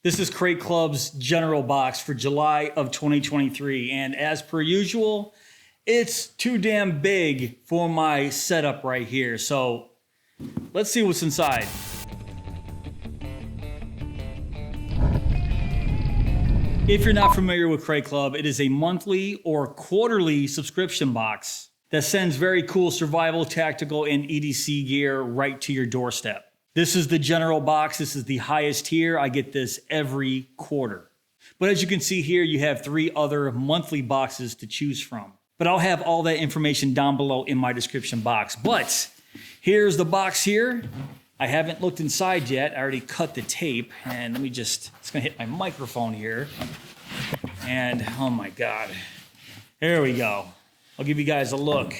This is Crate Club's general box for July of 2023. And as per usual, it's too damn big for my setup right here. So let's see what's inside. If you're not familiar with Crate Club, it is a monthly or quarterly subscription box that sends very cool survival, tactical, and EDC gear right to your doorstep. This is the general box. This is the highest tier. I get this every quarter. But as you can see here, you have 3 other monthly boxes to choose from. But I'll have all that information down below in my description box. But here's the box here. I haven't looked inside yet. I already cut the tape. And let me just, it's gonna hit my microphone here. And oh my God, there we go. I'll give you guys a look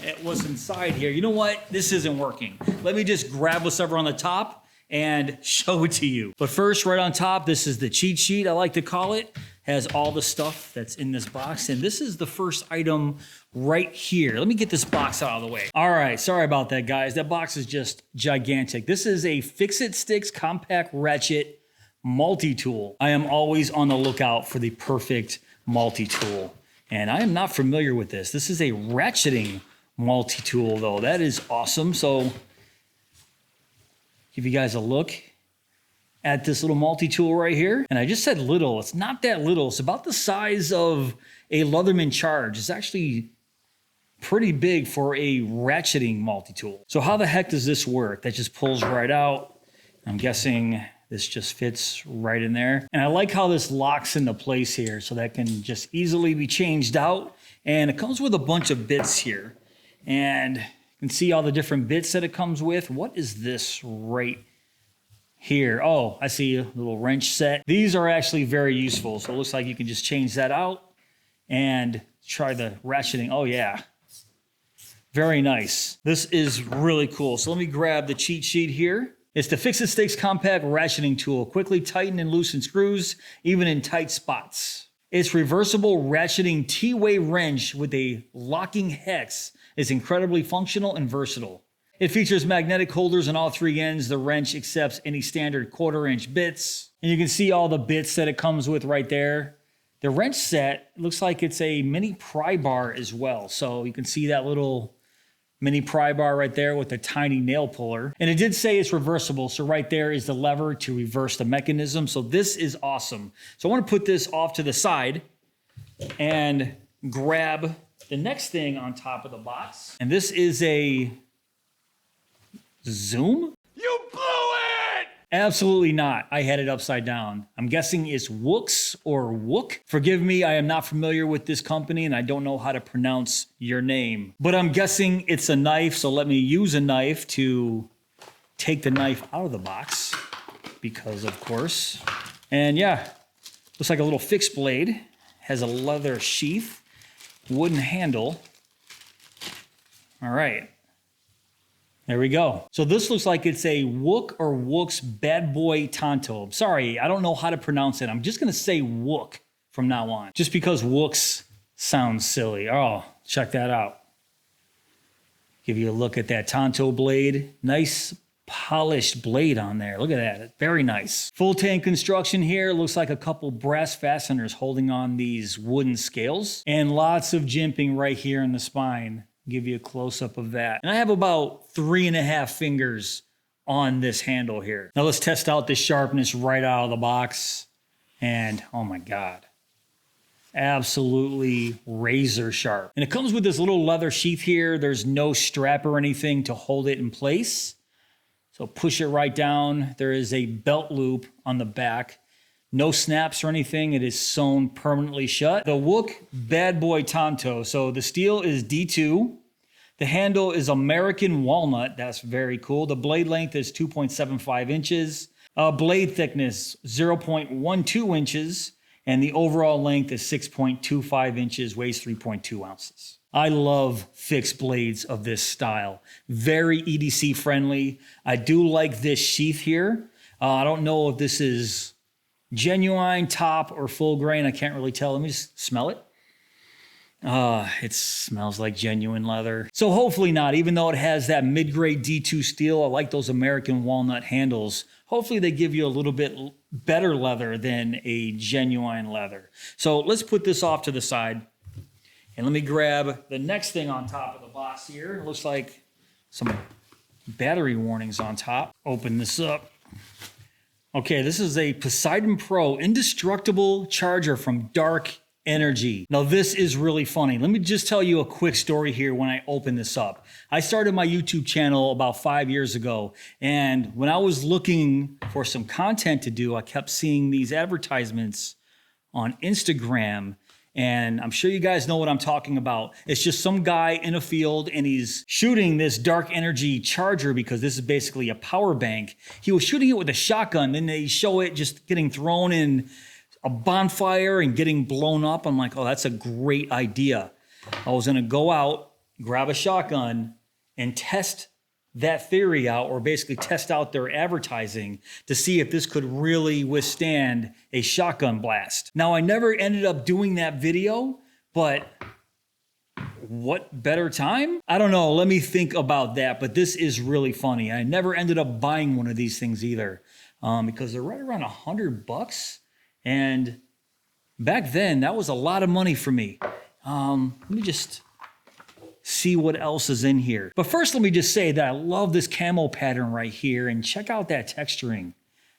at what's inside here. You know what? This isn't working. Let me just grab what's ever on the top and show it to you. But first, right on top, this is the cheat sheet, I like to call it. Has all the stuff that's in this box. And this is the first item right here. Let me get this box out of the way. All right, sorry about that, guys. That box is just gigantic. This is a Fix-It Sticks Compact Ratchet multi-tool. I am always on the lookout for the perfect multi-tool. And I am not familiar with this. This is a ratcheting multi-tool though. That is awesome. So give you guys a look at this little multi-tool right here. And I just said little, it's not that little. It's about the size of a Leatherman Charge. It's actually pretty big for a ratcheting multi-tool. So how the heck does this work? That just pulls right out. I'm guessing this just fits right in there. And I like how this locks into place here so that can just easily be changed out. And it comes with a bunch of bits here. And you can see all the different bits that it comes with. What is this right here? Oh, I see a little wrench set. These are actually very useful. So it looks like you can just change that out and try the ratcheting. Oh yeah, very nice. This is really cool. So let me grab the cheat sheet here. It's the Fix-It Sticks Compact Ratcheting Tool. Quickly tighten and loosen screws, even in tight spots. Its reversible ratcheting T-way wrench with a locking hex is incredibly functional and versatile. It features magnetic holders on all 3 ends. The wrench accepts any standard 1/4-inch bits. And you can see all the bits that it comes with right there. The wrench set looks like it's a mini pry bar as well. So you can see that little mini pry bar right there with a tiny nail puller. And it did say it's reversible. So right there is the lever to reverse the mechanism. So this is awesome. So I want to put this off to the side and grab the next thing on top of the box. And this is a Zoom? You blew it! Absolutely not. I had it upside down. I'm guessing it's Wooks or Wook. Forgive me, I am not familiar with this company and I don't know how to pronounce your name. But I'm guessing it's a knife, so let me use a knife to take the knife out of the box. Because of course. And yeah, looks like a little fixed blade. Has a leather sheath, wooden handle. All right. There we go. So this looks like it's a Wook or Wook's Bad Boy Tonto. Sorry, I don't know how to pronounce it. I'm just gonna say Wook from now on, just because Wooks sounds silly. Oh, check that out. Give you a look at that Tonto blade. Nice polished blade on there. Look at that, very nice. Full tank construction here. Looks like a couple brass fasteners holding on these wooden scales. And lots of jimping right here in the spine. Give you a close-up of that. And I have about 3.5 fingers on this handle here. Now let's test out the sharpness right out of the box. And oh my God, absolutely razor sharp. And it comes with this little leather sheath here. There's no strap or anything to hold it in place. So push it right down. There is a belt loop on the back. No snaps or anything. It is sewn permanently shut. The Wook Bad Boy Tonto. So the steel is D2. The handle is American walnut. That's very cool. The blade length is 2.75 inches. Blade thickness, 0.12 inches. And the overall length is 6.25 inches, weighs 3.2 ounces. I love fixed blades of this style. Very EDC friendly. I do like this sheath here. I don't know if this is genuine, top, or full grain. I can't really tell. Let me just smell it. It smells like genuine leather. So hopefully not, even though it has that mid-grade D2 steel. I like those American walnut handles hopefully they give you a little bit better leather than a genuine leather. So let's put this off to the side. And let me grab the next thing on top of the box here. It looks like some battery warnings on top. Open this up. Okay, this is a Poseidon Pro indestructible charger from Dark Energy. Now this is really funny. Let me just tell you a quick story here when I open this up. I started my YouTube channel about 5 years ago, and when I was looking for some content to do, I kept seeing these advertisements on Instagram, and I'm sure you guys know what I'm talking about. It's just some guy in a field and he's shooting this Dark Energy charger because this is basically a power bank. He was shooting it with a shotgun, then they show it just getting thrown in a bonfire and getting blown up. I'm like, oh, that's a great idea. I was gonna go out, grab a shotgun, and test that theory out, or basically test out their advertising to see if this could really withstand a shotgun blast. Now, I never ended up doing that video, but what better time? I don't know, let me think about that, but this is really funny. I never ended up buying one of these things either because they're right around $100. And back then, that was a lot of money for me. Let me just see what else is in here. But first, let me just say that I love this camo pattern right here, and check out that texturing.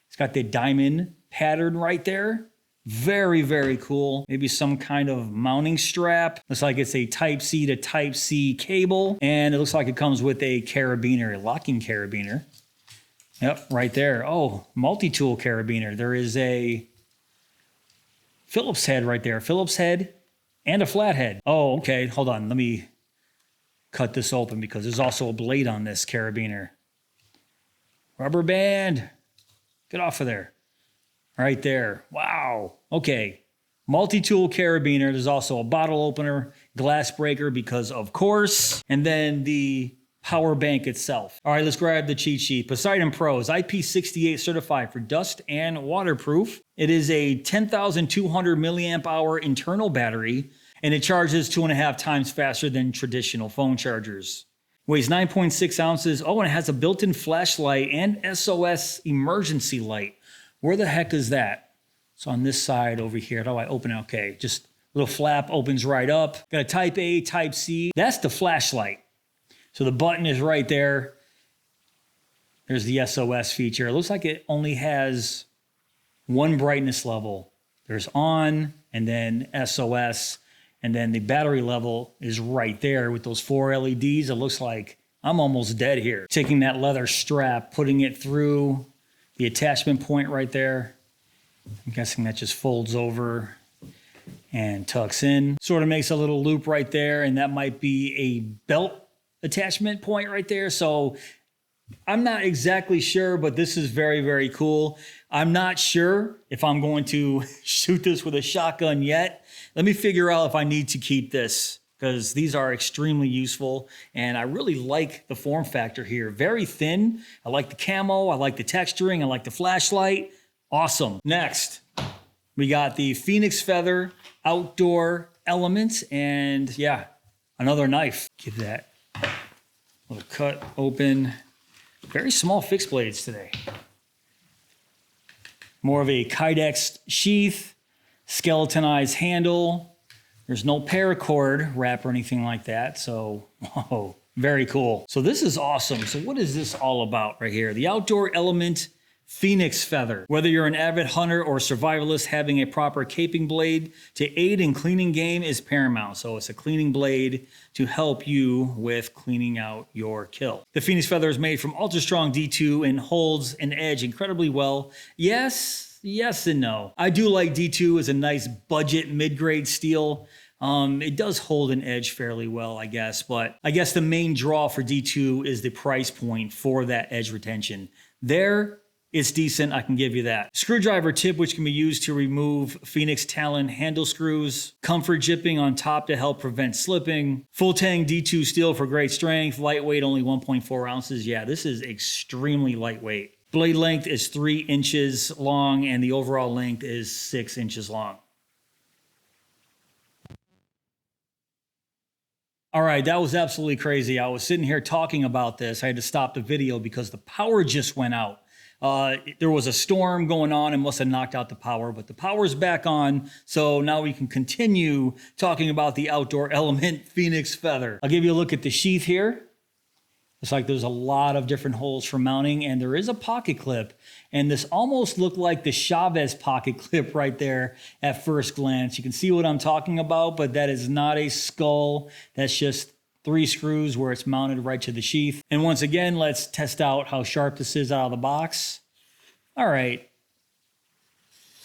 It's got the diamond pattern right there. Very, very cool. Maybe some kind of mounting strap. Looks like it's a Type-C to Type-C cable, and it looks like it comes with a carabiner, a locking carabiner. Yep, right there. Oh, multi-tool carabiner. There is a Phillips head right there. Phillips head and a flathead. Oh, okay. Hold on. Let me cut this open because there's also a blade on this carabiner. Rubber band. Get off of there. Right there. Wow. Okay. Multi-tool carabiner. There's also a bottle opener, glass breaker because of course, and then the power bank itself. All right, let's grab the cheat sheet. Poseidon Pro is IP68 certified for dust and waterproof. It is a 10,200 milliamp hour internal battery, and it charges 2.5 times faster than traditional phone chargers. Weighs 9.6 ounces. Oh, and it has a built-in flashlight and SOS emergency light. Where the heck is that? It's on this side over here. How do I open it? Okay, just little flap opens right up. Got a Type A, Type C. That's the flashlight. So the button is right there. There's the SOS feature. It looks like it only has one brightness level. There's on, and then SOS, and then the battery level is right there with those 4 LEDs. It looks like I'm almost dead here. Taking that leather strap, putting it through the attachment point right there. I'm guessing that just folds over and tucks in. Sort of makes a little loop right there, and that might be a belt attachment point right there. So I'm not exactly sure, but this is very, very cool. I'm not sure if I'm going to shoot this with a shotgun yet. Let me figure out if I need to keep this, because these are extremely useful, and I really like the form factor here. Very thin. I like the camo. I like the texturing. I like the flashlight. Awesome. Next, we got the Phoenix Feather Outdoor Element, and yeah, another knife. Give that little cut open. Very small fixed blades today. More of a Kydex sheath, skeletonized handle. There's no paracord wrap or anything like that. So, whoa, very cool. So this is awesome. So what is this all about right here? The Outdoor Element Phoenix Feather. Whether you're an avid hunter or survivalist, having a proper caping blade to aid in cleaning game is paramount. So it's a cleaning blade to help you with cleaning out your kill. The Phoenix Feather is made from ultra strong D2 and holds an edge incredibly well. Yes and no. I do like D2 as a nice budget mid-grade steel. It does hold an edge fairly well, I guess, but I guess the main draw for D2 is the price point for that edge retention. It's decent, I can give you that. Screwdriver tip, which can be used to remove Phoenix Talon handle screws. Comfort jipping on top to help prevent slipping. Full tang D2 steel for great strength. Lightweight, only 1.4 ounces. Yeah, this is extremely lightweight. Blade length is 3 inches long, and the overall length is 6 inches long. All right, that was absolutely crazy. I was sitting here talking about this. I had to stop the video because the power just went out. There was a storm going on and must have knocked out the power, but the power's back on. So now we can continue talking about the outdoor element Phoenix feather. I'll give you a look at the sheath here. It's like there's a lot of different holes for mounting, and there is a pocket clip. And this almost looked like the Chavez pocket clip right there at first glance. You can see what I'm talking about, but that is not a skull. That's just 3 screws where it's mounted right to the sheath. And once again, let's test out how sharp this is out of the box. All right,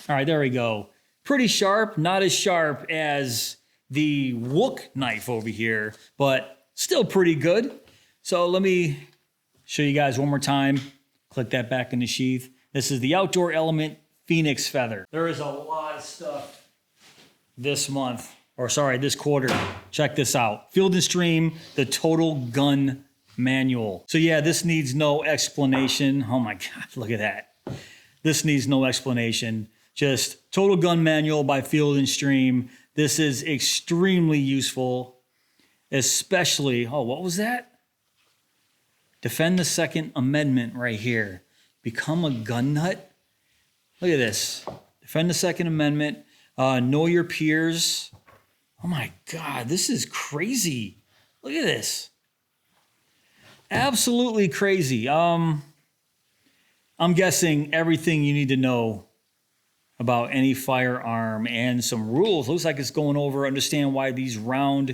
there we go. Pretty sharp, not as sharp as the Wook knife over here, but still pretty good. So let me show you guys one more time. Click that back in the sheath. This is the Outdoor Element Phoenix feather. There is a lot of stuff this month, or sorry, this quarter. Check this out. Field & Stream, the Total Gun Manual. So yeah, this needs no explanation. Oh my God, look at that. This needs no explanation. Just Total Gun Manual by Field & Stream. This is extremely useful, especially, oh, what was that? Defend the Second Amendment right here. Become a gun nut. Look at this. Defend the Second Amendment. Know your peers. Oh my God, this is crazy. Look at this. Absolutely crazy. I'm guessing everything you need to know about any firearm and some rules. Looks like it's going over, understand why these rounds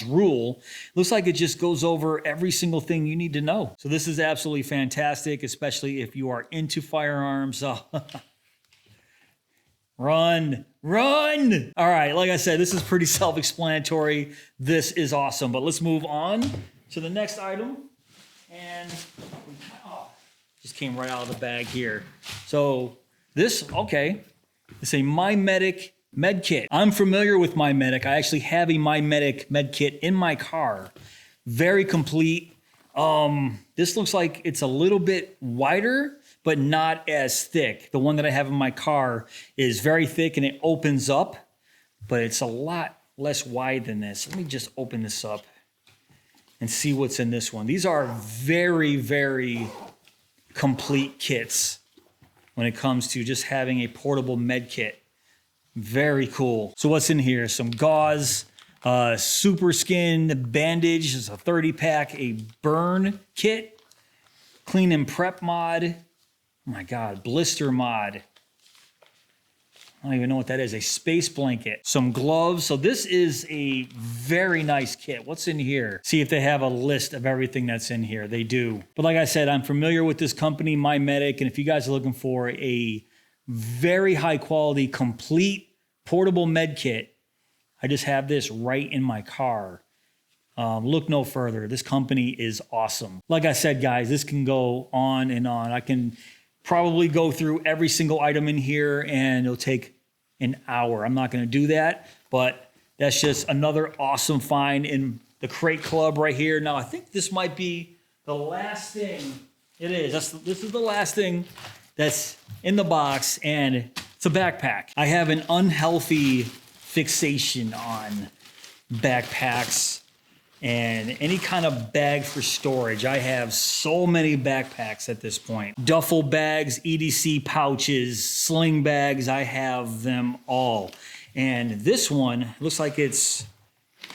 rule. Looks like it just goes over every single thing you need to know. So this is absolutely fantastic, especially if you are into firearms. Run. All right, like I said, this is pretty self-explanatory. This is awesome, but let's move on to the next item. And just came right out of the bag here. So this, okay, it's a My Medic med kit. I'm familiar with My Medic. I actually have a My Medic med kit in my car. Very complete. This looks like it's a little bit wider, but not as thick. The one that I have in my car is very thick and it opens up, but it's a lot less wide than this. Let me just open this up and see what's in this one. These are very, very complete kits when it comes to just having a portable med kit. Very cool. So what's in here? Some gauze, super skin bandage. It's a 30-pack, a burn kit, clean and prep mod. Oh my God, blister mod. I don't even know what that is. A space blanket, some gloves. So this is a very nice kit. What's in here? See if they have a list of everything that's in here. They do. But like I said, I'm familiar with this company, My Medic, and if you guys are looking for a very high quality, complete portable med kit, I just have this right in my car. Look no further. This company is awesome. Like I said, guys, this can go on and on. I can probably go through every single item in here and it'll take an hour. I'm not going to do that, but that's just another awesome find in the Crate Club right here. Now, I think this might be the last thing. It is. This is the last thing that's in the box, and it's a backpack. I have an unhealthy fixation on backpacks and any kind of bag for storage. I have so many backpacks at this point. Duffel bags, EDC pouches, sling bags, I have them all. And this one looks like it's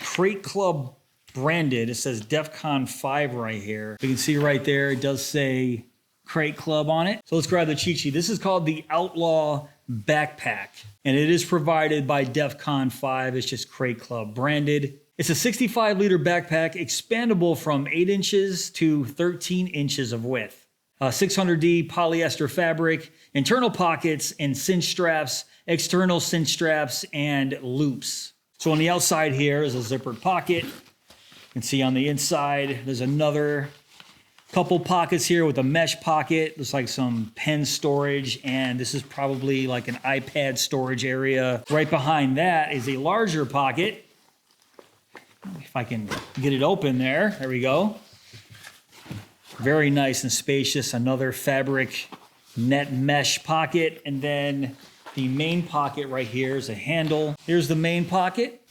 Crate Club branded. It says DEFCON 5 right here. You can see right there, it does say Crate Club on it. So let's grab the cheat sheet. This is called the Outlaw Backpack, and it is provided by DEFCON 5. It's just Crate Club branded. It's a 65-liter backpack, expandable from 8 inches to 13 inches of width. 600D polyester fabric, internal pockets and cinch straps, external cinch straps, and loops. So on the outside here is a zippered pocket. You can see on the inside, there's another couple pockets here with a mesh pocket. Looks like some pen storage, and this is probably like an iPad storage area. Right behind that is a larger pocket. If I can get it open there. There we go. Very nice and spacious. Another fabric net mesh pocket. And then the main pocket right here is a handle. Here's the main pocket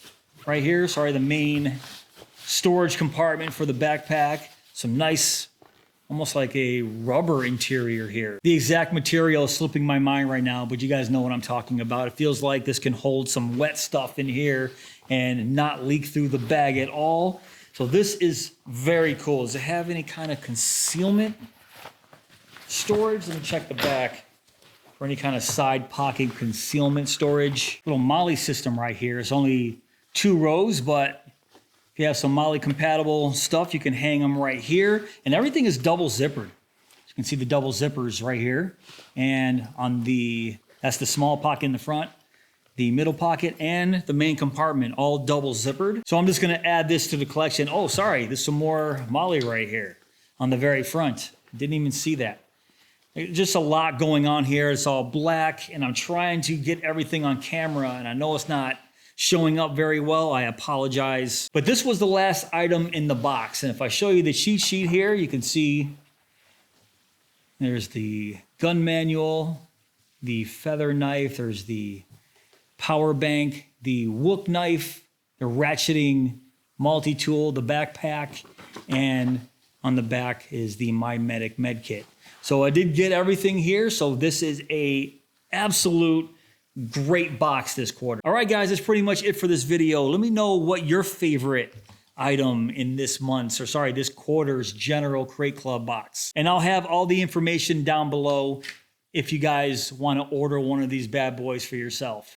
right here. Sorry, the main storage compartment for the backpack. Some nice almost like a rubber interior here. The exact material is slipping my mind right now, but you guys know what I'm talking about. It feels like this can hold some wet stuff in here and not leak through the bag at all. So this is very cool. Does it have any kind of concealment storage? Let me check the back for any kind of side pocket concealment storage. Little MOLLE system right here. It's only 2 rows, but if you have some MOLLE compatible stuff, you can hang them right here. And everything is double zippered. You can see the double zippers right here. And on that's the small pocket in the front, the middle pocket, and the main compartment, all double zippered. So I'm just gonna add this to the collection. Oh, sorry, there's some more MOLLE right here on the very front. Didn't even see that. Just a lot going on here. It's all black, and I'm trying to get everything on camera, and I know it's not showing up very well. I apologize. But this was the last item in the box, and if I show you the cheat sheet here, you can see there's the gun manual, the feather knife, there's the power bank, the Wook knife, the ratcheting multi-tool, the backpack, and on the back is the My Medic med kit. So I did get everything here. So this is a absolute great box this quarter. All right, guys, that's pretty much it for this video. Let me know what your favorite item in this quarter's general Crate Club box. And I'll have all the information down below if you guys want to order one of these bad boys for yourself.